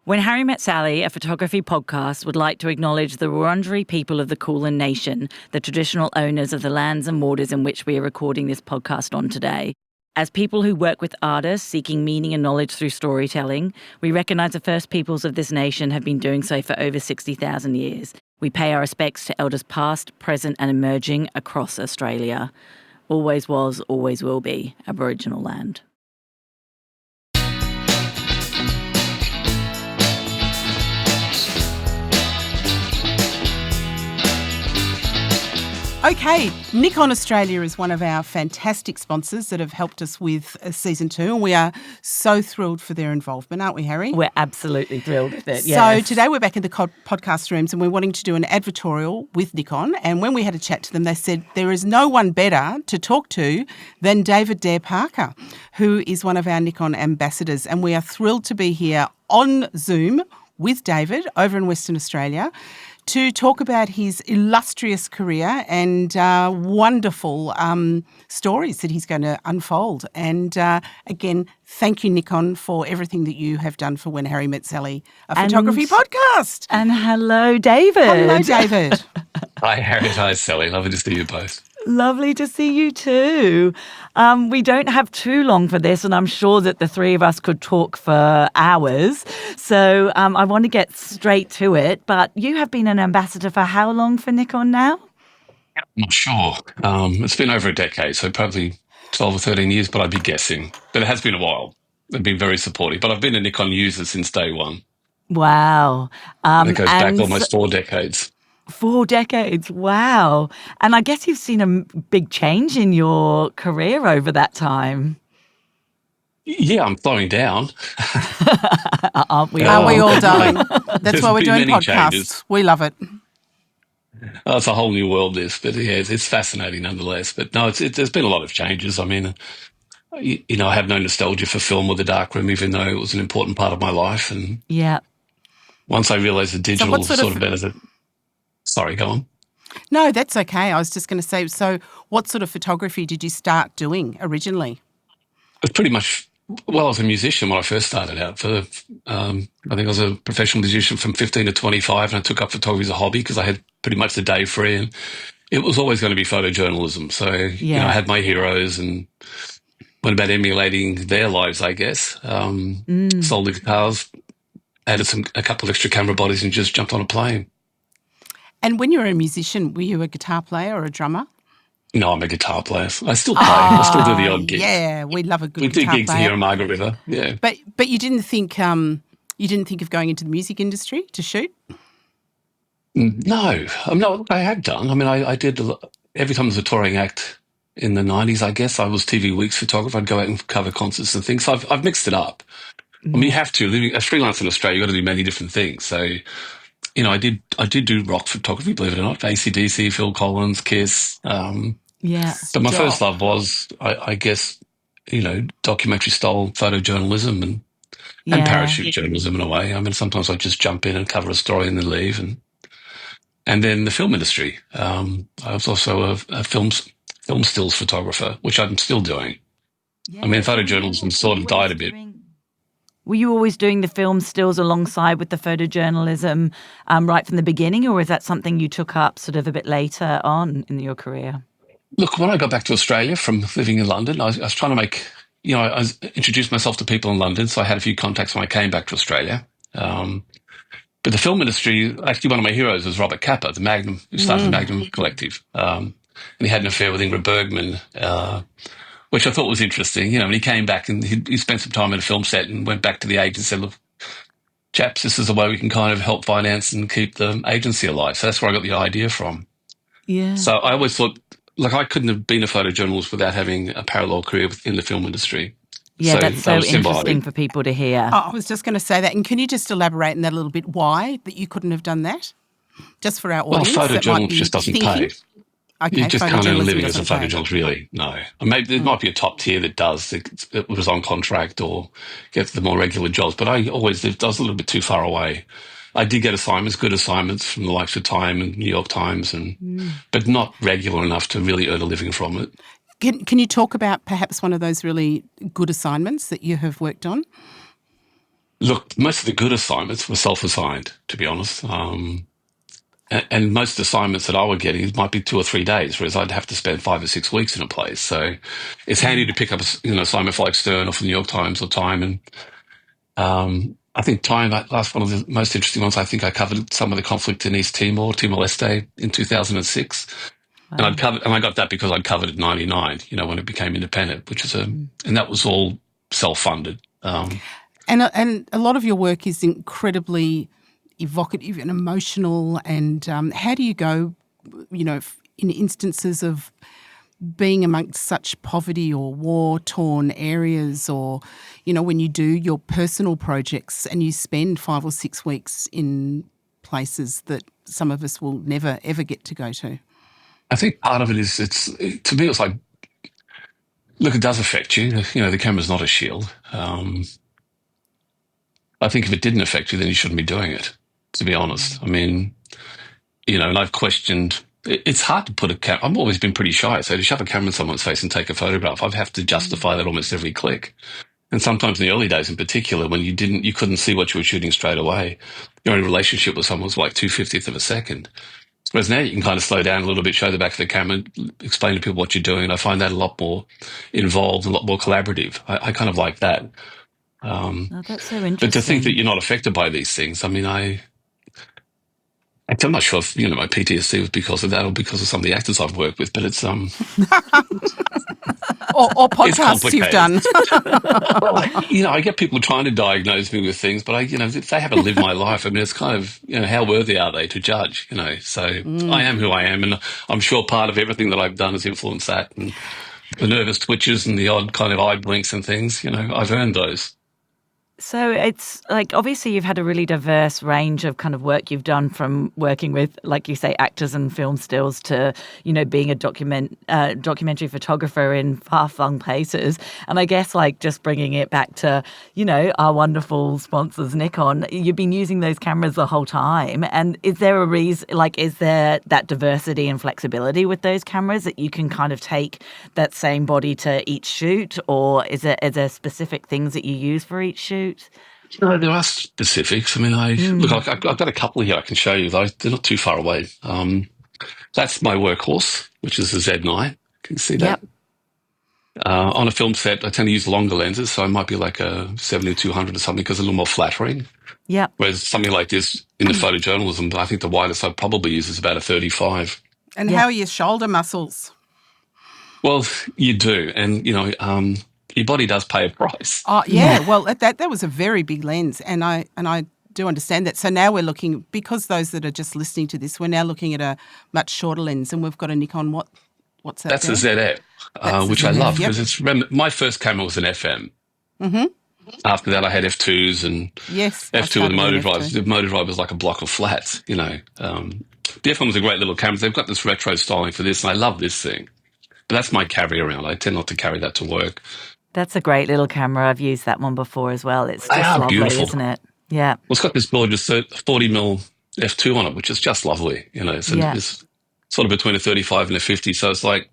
When Harri Met Sally, a photography podcast, would like to acknowledge the Wurundjeri people of the Kulin Nation, the traditional owners of the lands and waters in which we are recording this podcast on today. As people who work with artists seeking meaning and knowledge through storytelling, we recognise the first peoples of this nation have been doing so for over 60,000 years. We pay our respects to elders past, present and emerging across Australia. Always was, always will be Aboriginal land. Okay, Nikon Australia is one of our fantastic sponsors that have helped us with season 2, and we are so thrilled for their involvement, aren't we, Harri? We're absolutely thrilled with it, yes. So today we're back in the podcast rooms and we're wanting to do an advertorial with Nikon, and when we had a chat to them, they said there is no one better to talk to than David Dare Parker, who is one of our Nikon ambassadors, and we are thrilled to be here on Zoom with David over in Western Australia to talk about his illustrious career and wonderful stories that he's going to unfold. And again, thank you, Nikon, for everything that you have done for When Harri Met Sally, a photography podcast. And hello, David. Hello, David. Hi, Harri. Hi, Sally. Lovely to see you both. Lovely to see you too. We don't have too long for this, and I'm sure that the three of us could talk for hours. So I want to get straight to it. But you have been an ambassador for how long for Nikon now? I'm not sure. It's been over a decade, so probably 12 or 13 years, but I'd be guessing. But it has been a while. They've been very supportive. But I've been a Nikon user since day one. Wow. And it goes back almost 4 decades. 4 decades, wow. And I guess you've seen a big change in your career over that time. Yeah, I'm slowing down. Aren't we all? Are we all, darling? That's There's why we're doing podcasts. Changes. We love it. Oh, it's a whole new world, this. But yeah, it's fascinating nonetheless. But no, there's been a lot of changes. I mean, you know, I have no nostalgia for film or the darkroom, even though it was an important part of my life. And yeah, once I realised the digital sort of benefit. Sorry, go on. No, that's okay. I was just going to say, so what sort of photography did you start doing originally? It was pretty much, well, I was a musician when I first started out. I think I was a professional musician from 15 to 25, and I took up photography as a hobby because I had pretty much the day free, and it was always going to be photojournalism. So, you know, I had my heroes and went about emulating their lives, I guess. Sold the guitars, added a couple of extra camera bodies and just jumped on a plane. And when you were a musician, were you a guitar player or a drummer? No, I'm a guitar player. I still play. I still do the odd gigs. Yeah, we love a good guitar player. We do gigs here in Margaret River, yeah. But you didn't think of going into the music industry to shoot? No, I have done. I mean, I did every time there was a touring act in the 90s, I guess. I was TV Weeks photographer. I'd go out and cover concerts and things. So I've mixed it up. I mean, you have to. Living as freelance in Australia, you've got to do many different things. So, you know, I did do rock photography, believe it or not, AC/DC, Phil Collins, Kiss. But my first love was, I guess, you know, documentary style photojournalism and parachute journalism in a way. I mean, sometimes I just jump in and cover a story and then leave. And then the film industry. I was also a film stills photographer, which I'm still doing. I mean, photojournalism sort of died a bit. Were you always doing the film stills alongside with the photojournalism right from the beginning, or is that something you took up sort of a bit later on in your career? Look, when I got back to Australia from living in London, I was trying to make, you know, I introduced myself to people in London, so I had a few contacts when I came back to Australia. But the film industry, actually one of my heroes was Robert Capa, the Magnum, who started the Magnum Collective. And he had an affair with Ingrid Bergman, which I thought was interesting. You know, when he came back and he spent some time at a film set and went back to the agent and said, look, chaps, this is a way we can kind of help finance and keep the agency alive. So that's where I got the idea from. Yeah. So I always thought, like, I couldn't have been a photojournalist without having a parallel career in the film industry. Yeah, that's so interesting for people to hear. Oh, I was just going to say that. And can you just elaborate on that a little bit? Why that you couldn't have done that? Just for our audience. Well, photojournalism just doesn't pay. Okay, you just can't earn a living as a photojournalist, really. No. Maybe there might be a top tier that does. It was on contract or gets the more regular jobs. But I was a little bit too far away. I did get assignments, good assignments from the likes of Time and New York Times, but not regular enough to really earn a living from it. Can you talk about perhaps one of those really good assignments that you have worked on? Look, most of the good assignments were self-assigned, to be honest. And most assignments that I were getting might be 2 or 3 days, whereas I'd have to spend 5 or 6 weeks in a place. So it's handy to pick up an assignment for like Stern or for the New York Times or Time. And I think Time, that last one of the most interesting ones, I think I covered some of the conflict in East Timor, Timor-Leste in 2006. And Wow. and I got that because I'd covered it in 99, when it became independent, and that was all self-funded. And a lot of your work is incredibly evocative and emotional. And how do you go, in instances of being amongst such poverty or war-torn areas, or, when you do your personal projects and you spend 5 or 6 weeks in places that some of us will never, ever get to go to? I think part of it is to me, it's like, look, it does affect you. The camera's not a shield. I think if it didn't affect you, then you shouldn't be doing it, to be honest. I mean, and I've questioned, it's hard to put a camera. I've always been pretty shy. So to shove a camera in someone's face and take a photograph, I'd have to justify that almost every click. And sometimes in the early days in particular, when you couldn't see what you were shooting straight away, your only relationship with someone was like 2/50th of a second. Whereas now you can kind of slow down a little bit, show the back of the camera, explain to people what you're doing. And I find that a lot more involved, a lot more collaborative. I kind of like that. Oh, that's so But to think that interesting. you're not affected by these things, I mean, I'm not sure if my PTSD was because of that or because of some of the actors I've worked with, but Or it's podcasts you've complicated. done. Well, I get people trying to diagnose me with things, but if they haven't lived my life, I mean, it's kind of, how worthy are they to judge? So I am who I am, and I'm sure part of everything that I've done has influenced that, and the nervous twitches and the odd kind of eye blinks and things. I've earned those. So it's like, obviously you've had a really diverse range of kind of work you've done, from working with, like you say, actors and film stills to, being a documentary photographer in far-flung places. And I guess, like, just bringing it back to, our wonderful sponsors, Nikon, you've been using those cameras the whole time. And is there a reason, like, is there that diversity and flexibility with those cameras that you can kind of take that same body to each shoot? Or is there specific things that you use for each shoot? No, there are specifics. I mean, look, Mm. I've got a couple here I can show you. They're not too far away. That's my workhorse, which is the Z9. Can you see that? Yep. On a film set, I tend to use longer lenses, so I might be like a 70-200 or something because it's a little more flattering. Yep. Whereas something like this in the photojournalism, I think the widest I'd probably use is about a 35. And Yep. how are your shoulder muscles? Well, you do, and your body does pay a price. Oh, yeah. Well, that was a very big lens, and I do understand that. So now we're looking, because those that are just listening to this, we're now looking at a much shorter lens, and we've got a Nikon. What's that? That's a there? ZF, That's the which I ZF. love Yep. because my first camera was an FM. Mm-hmm. After that, I had F2s and Yes, I F2 with the started motor with drive. F2. The motor drive was like a block of flats. The F1 was a great little camera. They've got this retro styling for this, and I love this thing. But that's my carry around. I tend not to carry that to work. That's a great little camera. I've used that one before as well. It's They just are lovely, beautiful. isn't it? Yeah. Well, it's got this gorgeous 40mm F2 on it, which is just lovely. Yeah. It's sort of between a 35 and a 50, so it's like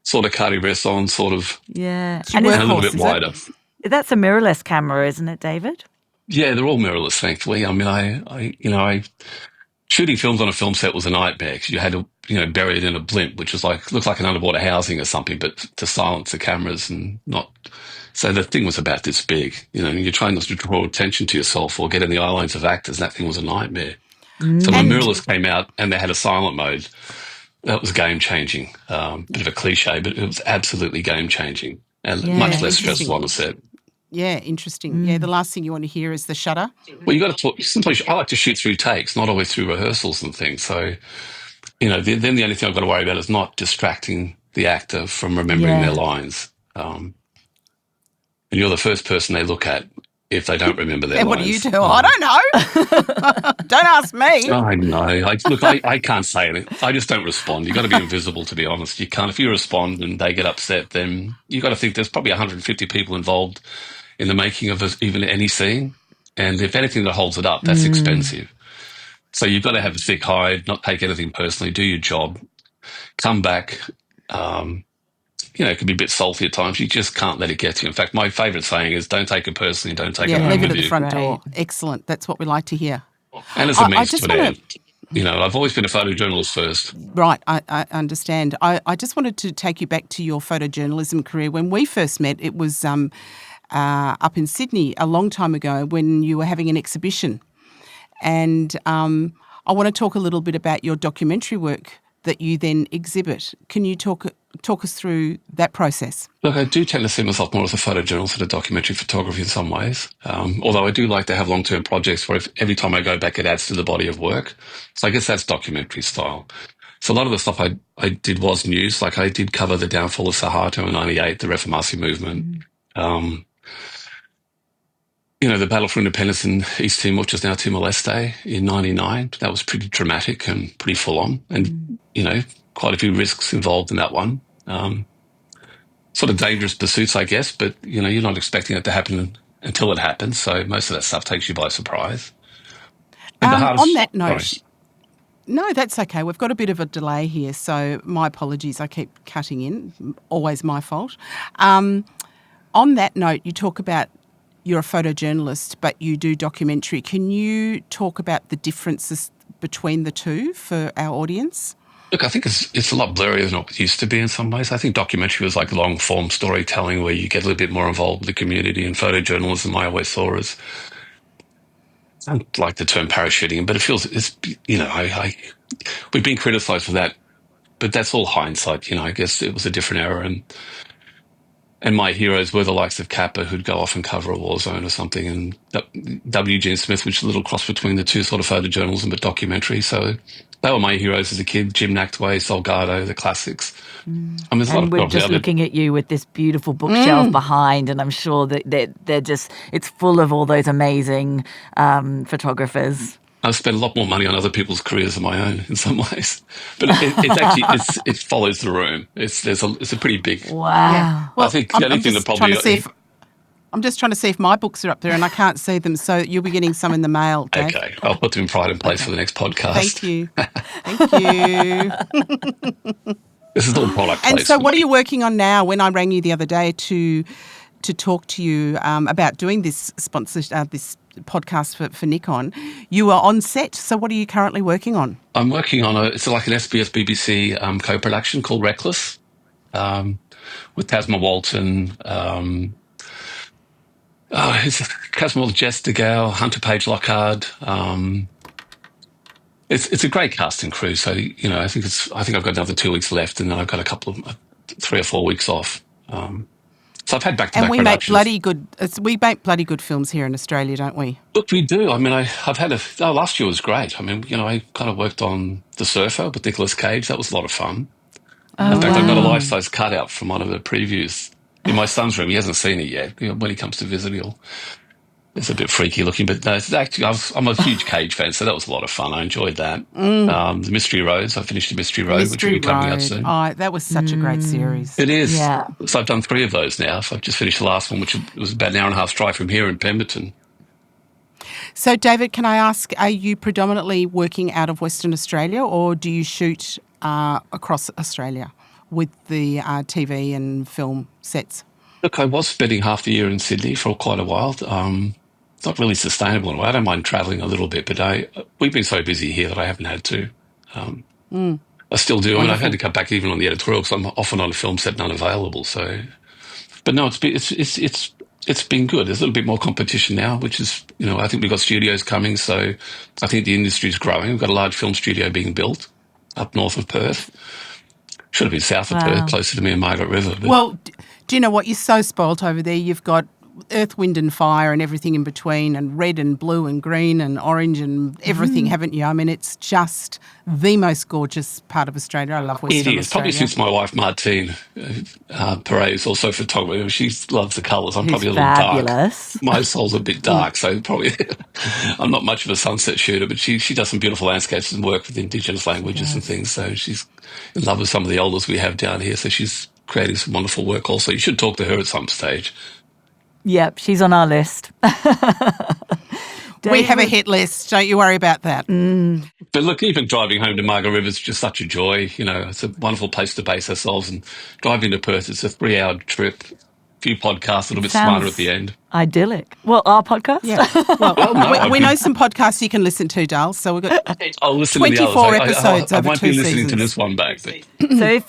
sort of Cartier-Bresson, sort of, Yeah. It's your and a little workhorse, bit is it? wider. That's a mirrorless camera, isn't it, David? Yeah, they're all mirrorless, thankfully. I mean, I shooting films on a film set was a nightmare because you had to, bury it in a blimp, which is looks like an underwater housing or something, but to silence the cameras and not. So the thing was about this big, and you're trying not to draw attention to yourself or get in the eye lines of actors. That thing was a nightmare. So when And mirrorless came out and they had a silent mode, that was game changing. Bit of a cliche, but it was absolutely game changing and Yeah. much less interesting. stressful on the set. Yeah, interesting. Yeah, the last thing you want to hear is the shutter. Well, you got to talk. Sometimes I like to shoot through takes, not always through rehearsals and things. So, then the only thing I've got to worry about is not distracting the actor from remembering their Yeah. lines. And you're the first person they look at if they don't remember their And lines. what do you do? I don't know. Don't ask me. I know. I can't say anything. I just don't respond. You've got to be invisible, to be honest. You can't. If you respond and they get upset, then you've got to think there's probably 150 people involved in the making of even any scene. And if anything that holds it up, that's expensive. So you've got to have a thick hide, not take anything personally, do your job, come back, it can be a bit salty at times. You just can't let it get to you. In fact, my favourite saying is don't take it personally, don't take it Yeah, home leave it with at the you. front Right. door. Excellent. That's what we like to hear. And as a I means just to an want end. to. I've always been a photojournalist first. Right, I understand. I just wanted to take you back to your photojournalism career. When we first met, it was up in Sydney a long time ago when you were having an exhibition. And I want to talk a little bit about your documentary work that you then exhibit. Can you talk us through that process? Look, I do tend to see myself more as a photojournalist than a documentary photography in some ways. Although I do like to have long-term projects where every time I go back, it adds to the body of work. So I guess that's documentary style. So a lot of the stuff I did was news. Like I did cover the downfall of Suharto in '98, the Reformasi movement. Um, the battle for independence in East Timor, which is now Timor-Leste, in '99. That was pretty dramatic and pretty full on. And, quite a few risks involved in that one. Sort of dangerous pursuits, I guess, but, you're not expecting it to happen until it happens. So most of that stuff takes you by surprise. But the On hardest, that sorry. note, no, that's okay. We've got a bit of a delay here, so my apologies. I keep cutting in. Always my fault. On that note, you talk about you're a photojournalist, but you do documentary. Can you talk about the differences between the two for our audience? Look, I think it's a lot blurrier than it used to be in some ways. I think documentary was like long form storytelling where you get a little bit more involved with the community, and photojournalism I always saw as, I don't like the term parachuting, but it feels we've been criticised for that, but that's all hindsight. I guess it was a different era, and my heroes were the likes of Kappa, who'd go off and cover a war zone or something, and W. Gene Smith, which is a little cross between the two, sort of photojournalism but documentary. So they were my heroes as a kid: Jim Nachtwey, Salgado, the classics. There's a lot And of we're jobs just out there. looking at you with this beautiful bookshelf behind, and I'm sure that they're just, it's full of all those amazing photographers. I've spent a lot more money on other people's careers than my own in some ways, but it follows the room. It's a pretty big. Yeah. Wow. I Well, think the I'm, only I'm thing that just trying probably to see if I'm just trying to see if my books are up there, and I can't see them. So you'll be getting some in the mail, Dave. okay, I'll put them in pride and place for the next podcast. Thank you. Thank you. This is all product And placement. so, what are you working on now? When I rang you the other day to talk to you about doing this this podcast for Nikon, you were on set. So, what are you currently working on? I'm working on it's like an SBS BBC co-production called Reckless, with Tasma Walton, it's Casmore Jess DeGale, Hunter Page Lockhart. It's a great cast and crew. So I think I've got another 2 weeks left, and then I've got a couple of 3 or 4 weeks off. So I've had back-to-back And we make productions. we make bloody good films here in Australia, don't we? Look, we do. I've had last year was great. I kind of worked on The Surfer with Nicolas Cage. That was a lot of fun. Oh, In fact, I've got a wow. life-size cutout from one of the previews in my son's room. He hasn't seen it yet. When he comes to visit, it's a bit freaky looking, but no, it's actually, I'm a huge Cage fan, so that was a lot of fun. I enjoyed that. The Mystery Roads, I finished the Mystery Road, which will be coming out soon. Oh, that was such a great series. It is. Yeah. So I've done 3 of those now. So I've just finished the last one, which was about an hour and a half drive from here in Pemberton. So, David, can I ask, are you predominantly working out of Western Australia, or do you shoot across Australia with the TV and film sets? Look, I was spending half the year in Sydney for quite a while. It's not really sustainable in a way. I don't mind travelling a little bit, but we've been so busy here that I haven't had to. I still do. I've had to cut back even on the editorial because I'm often on a film set and unavailable. So, but no, it's been good. There's a little bit more competition now, which is, I think we've got studios coming. So I think the industry's growing. We've got a large film studio being built up north of Perth. Should have been south of Perth, closer to me and Margaret River. But Well, do you know what? You're so spoilt over there. You've got earth, wind and fire and everything in between, and red and blue and green and orange and everything, haven't you? It's just the most gorgeous part of Australia. I love Western it is. Australia. Probably since my wife, Martine Perret, is also a photographer. She loves the colours. I'm Who's probably a little fabulous. dark. My soul's a bit dark, so probably I'm not much of a sunset shooter, but she does some beautiful landscapes and work with Indigenous languages and things. So she's in love with some of the elders we have down here. So she's creating some wonderful work also. You should talk to her at some stage. Yep, she's on our list. We have a hit list. Don't you worry about that. But look, even driving home to Margaret River is just such a joy. You know, it's a wonderful place to base ourselves. And driving to Perth, it's a 3-hour trip. A few podcasts, a little bit smarter at the end. Idyllic. Well, our podcast? Yeah. Well, Well, no, we know some podcasts you can listen to, Dale. So we've got I'll listen to the 24 others. episodes I over won't 2 be listening to seasons. this one back. But So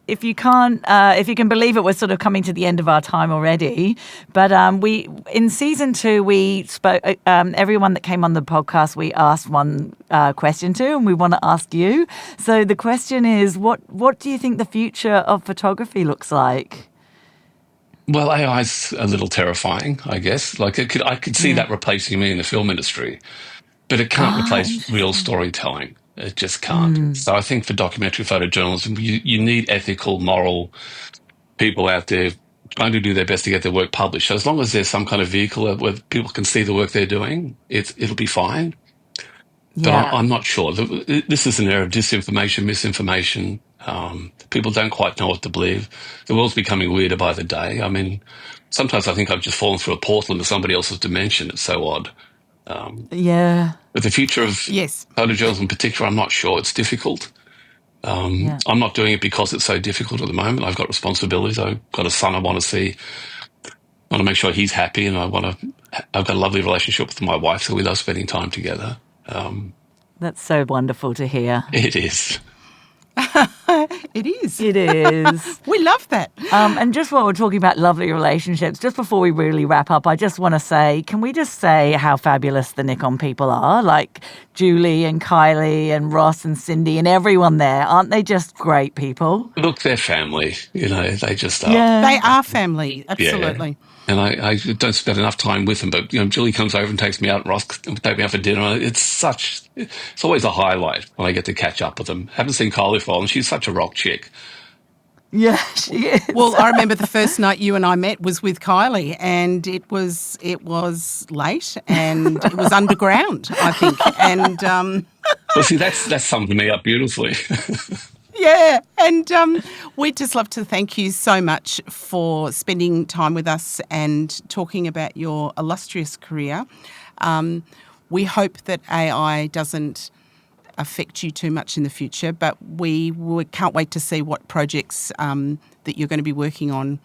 if you can't, if you can believe it, we're sort of coming to the end of our time already. But we in season 2, we spoke. Everyone that came on the podcast, we asked one question to, and we want to ask you. So the question is, what do you think the future of photography looks like? well, AI's a little terrifying, I guess. Like I could see that replacing me in the film industry, but it can't replace real storytelling. It just can't. So I think for documentary photojournalism, you need ethical, moral people out there trying to do their best to get their work published. So as long as there's some kind of vehicle where people can see the work they're doing, it'll be fine. But I'm not sure. This is an era of disinformation, misinformation. People don't quite know what to believe. The world's becoming weirder by the day. I mean, sometimes I think I've just fallen through a portal into somebody else's dimension. It's so odd. Yeah. But the future of yes. photojournalism in particular, I'm not sure. It's difficult. I'm not doing it because it's so difficult at the moment. I've got responsibilities. I've got a son I want to see. I want to make sure he's happy, and I've got a lovely relationship with my wife, so we love spending time together. That's so wonderful to hear. It is. It is. It is. We love that. And just while we're talking about lovely relationships, just before we really wrap up, I just want to say, can we just say how fabulous the Nikon people are? Like Julie and Kylie and Ross and Cindy and everyone there. Aren't they just great people? Look, they're family. You know, they just are. Yeah. They are family. Absolutely. Yeah. And I don't spend enough time with them, but you know, Julie comes over and takes me out. Ross take me out for dinner. It's always a highlight when I get to catch up with them. Haven't seen Kylie for a while, and she's such a rock chick. Yeah, she is. Well, I remember the first night you and I met was with Kylie, and it was late and it was underground, I think. And Well, see, that's summed me up beautifully. yeah, and we'd just love to thank you so much for spending time with us and talking about your illustrious career. We hope that AI doesn't affect you too much in the future, but we can't wait to see what projects that you're going to be working on,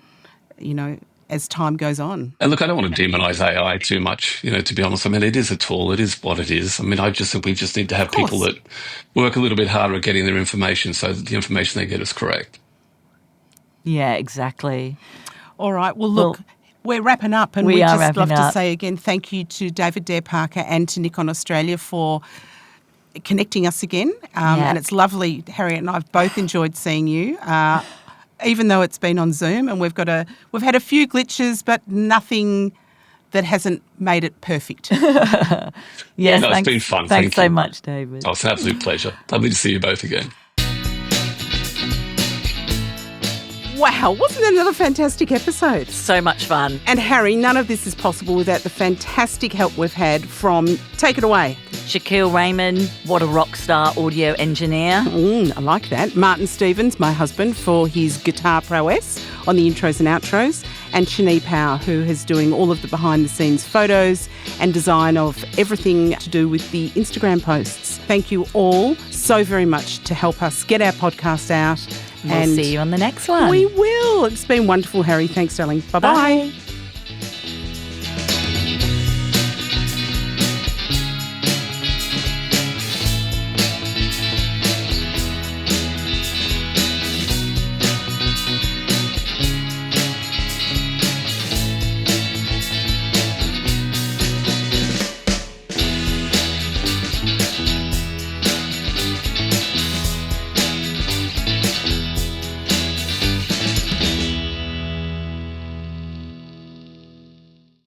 you know, as time goes on. And look, I don't want to demonise AI too much, you know, to be honest. I mean, it is a tool. It is what it is. I mean, I just think we just need to have people that work a little bit harder at getting their information so that the information they get is correct. Yeah, exactly. All right. Well, look, we're wrapping up, and we'd just love to say again thank you to David Dare Parker and to Nikon Australia for connecting us again. And it's lovely. Harriet and I have both enjoyed seeing you. Even though it's been on Zoom, and we've had a few glitches, but nothing that hasn't made it perfect. Yes, it's been fun. Thanks so much, David. Oh, it's an absolute pleasure. Lovely to see you both again. Wow, wasn't it another fantastic episode? So much fun. And Harry, none of this is possible without the fantastic help we've had from, take it away, Shaquille Raymond, what a rock star audio engineer. I like that. Martin Stevens, my husband, for his guitar prowess on the intros and outros. And Shani Power, who is doing all of the behind-the-scenes photos and design of everything to do with the Instagram posts. Thank you all so very much to help us get our podcast out. We'll see you on the next one. We will. It's been wonderful, Harry. Thanks, darling. Bye-bye. Bye.